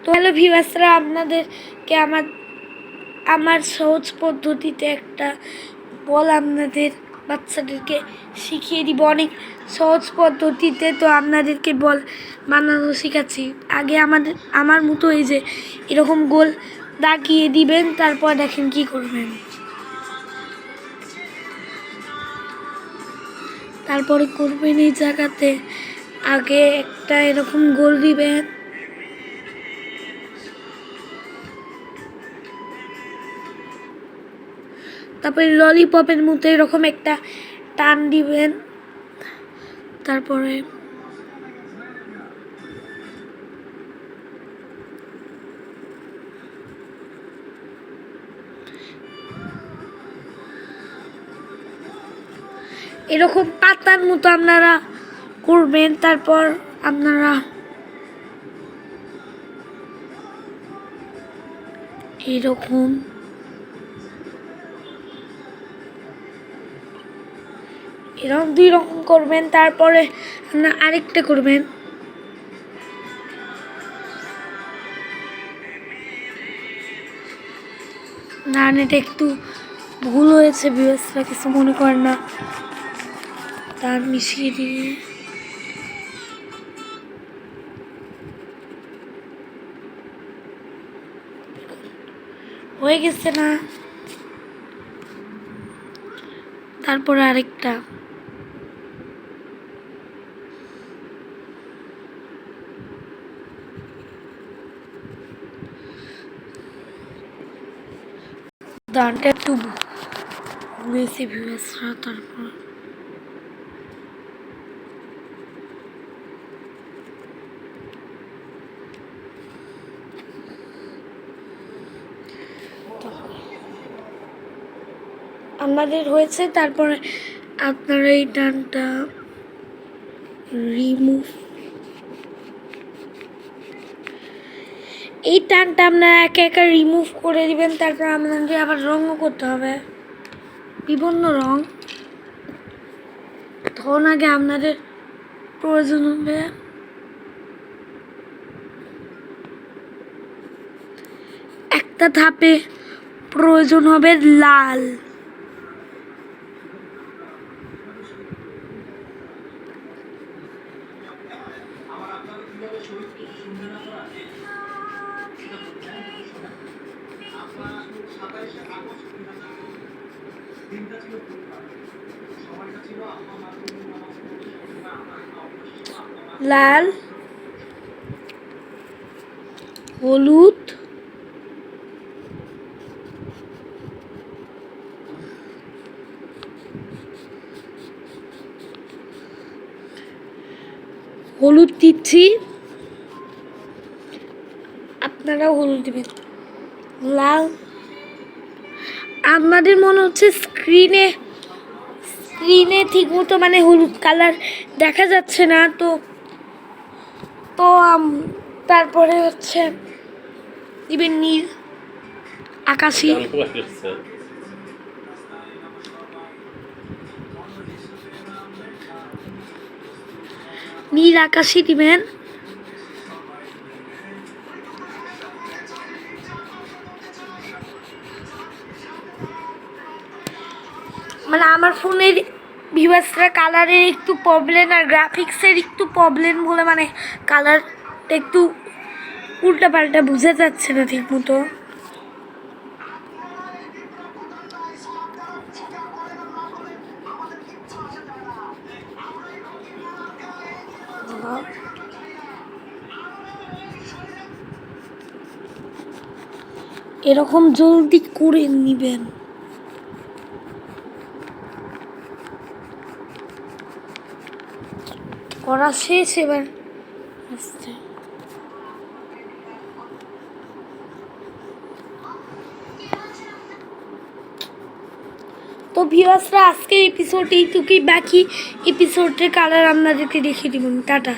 তো হ্যালো ভিউয়ার্সরা, আপনাদেরকে আমার সহজ পদ্ধতিতে একটা বল আপনাদের বাচ্চাদেরকে শিখিয়ে দিব, অনেক সহজ পদ্ধতিতে। তো আপনাদেরকে বল বানানো শেখাচ্ছি। আগে আমার মতো এই যে এরকম গোল দাগিয়ে দিবেন, তারপর দেখেন কি করবেন। তারপরে করবেন এই জায়গাতে আগে একটা এরকম গোল দিবেন, তারপরে ললিপপের মতো এরকম একটা টান দিবেন, তারপরে এরকম পাতার মতো আপনারা করবেন। তারপর আপনারা এরকম দুই রকম করবেন। তারপরে আপনারা আরেকটা করবেন, না এটা একটু ভুল হয়েছে, ভিউয়ার্সরা কিছু মনে করেন না। তার মিশিয়ে দিয়ে হয়ে গেছে না, তারপরে আরেকটা দানটা একটু বেশি ভিউয়ার্সরা। তারপর আমাদের হয়েছে। তারপরে আপনারা এই টানটা আপনারা একে একে রিমুভ করে দিবেন। তারপর আপনাদের আবার রঙও করতে হবে, বিভিন্ন রং। তখন আগে আপনাদের প্রয়োজন হবে একটা ধাপে প্রয়োজন হবে লাল, লাল, হলুদ, হলুদ দিচ্ছি, আপনারাও হলুদ দিবেন। লাল, আমাদের মনে হচ্ছে স্ক্রিনে ঠিক মতো মানে হলুদ কালার দেখা যাচ্ছে না, তো তারপরে হচ্ছে দিবেন নীল আকাশি, নীল আকাশি দিবেন। মানে আমার ফোনের ভিউয়ার্সরা কালারের একটু প্রবলেম আর গ্রাফিক্সের একটু প্রবলেম বলে মানে কালারটা একটু উল্টাপাল্টা বোঝা যাচ্ছে না ঠিক মতো। এরকম জলদি করে নিবেন। করা শেষ, এবার আস্তে তো ভিউয়ার্সরা, আজকের এপিসোড এইটুকুই। বাকি এপিসোডের কালার আপনাদেরকে দেখিয়ে দিব। টাটা।